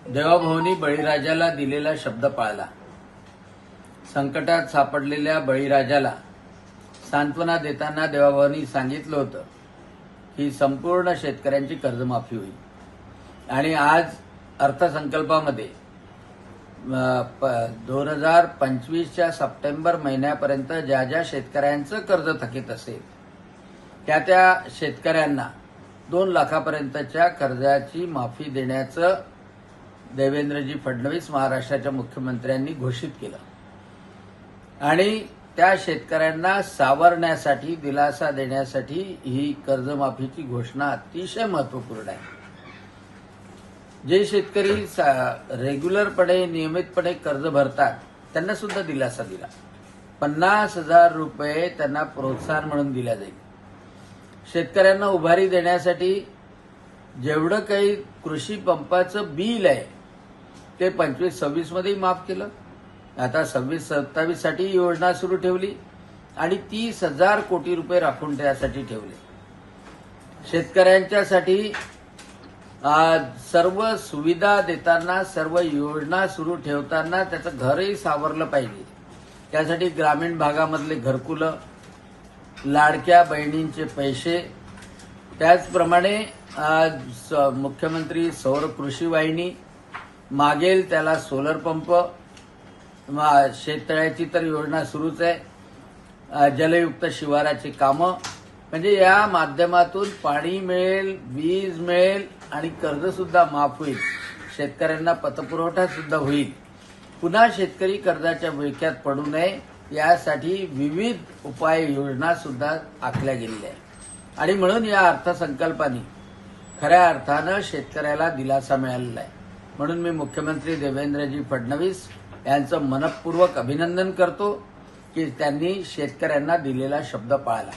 देवाभाऊनी बळीराजाला दिलेला शब्द पाळला। संकटात सापडलेल्या बळीराजाला सांत्वना देताना देवाभाऊनी सांगितलं होतं की संपूर्ण शेतकऱ्यांची कर्जमाफी होईल आणि आज अर्थसंकल्पामध्ये 2025च्या सप्टेंबर महिन्यापर्यंत ज्या ज्या शेतकऱ्यांचं कर्ज थकीत असेल त्या शेतकऱ्यांना 2 लाखापर्यंतच्या कर्जाची माफी देण्याचं देवेंद्रजी फडणवीस महाराष्ट्राच्या मुख्यमंत्र्यांनी घोषित केलं आणि त्या शेतकऱ्यांना सावरण्यासाठी दिलासा देण्यासाठी ही कर्जमाफीची घोषणा अतिशय महत्त्वपूर्ण आहे। जे शेतकरी रेग्युलरपणे नियमितपणे कर्ज भरतात त्यांना सुद्धा दिलासा दिला। 50,000 रुपये त्यांना प्रोत्साहन म्हणून दिल्या जाईल। शेतकऱ्यांना उभारी देण्यासाठी जेवढं काही कृषी पंपाचं बिल आहे ते 25-26 मध्ये माफ केलं। आता 26-27 साठी योजना सुरू ठेवली आणि 30,000 कोटी रुपये राखून त्यासाठी ठेवले। शेतकऱ्यांच्यासाठी सर्व सुविधा देताना सर्व योजना सुरू ठेवताना त्याचं घरही सावरलं पाहिजे। त्यासाठी ग्रामीण भागामधले घरकुलं, लाडक्या बहिणींचे पैसे, त्याचप्रमाणे मुख्यमंत्री सौर कृषी वाहिनी, मागेल त्याला सोलर पंप, शेततळ्याची तर योजना सुरूच आहे, जलयुक्त शिवाराची कामं, म्हणजे या माध्यमातून पाणी मिळेल, वीज मिळेल आणि कर्ज सुद्धा माफ होईल। शेतकऱ्यांना पतपुरवठा सुद्धा होईल। पुन्हा शेतकरी कर्जाच्या विळख्यात पडू नये यासाठी विविध उपाययोजना सुद्धा आखल्या गेलेल्या आहेत आणि म्हणून या अर्थसंकल्पाने खऱ्या अर्थानं शेतकऱ्याला दिलासा मिळालेला आहे। म्हणून मी मुख्यमंत्री देवेंद्रजी फडणवीस यांचं मनपूर्वक अभिनंदन करतो की त्यांनी शेतकऱ्यांना दिलेला शब्द पाळला।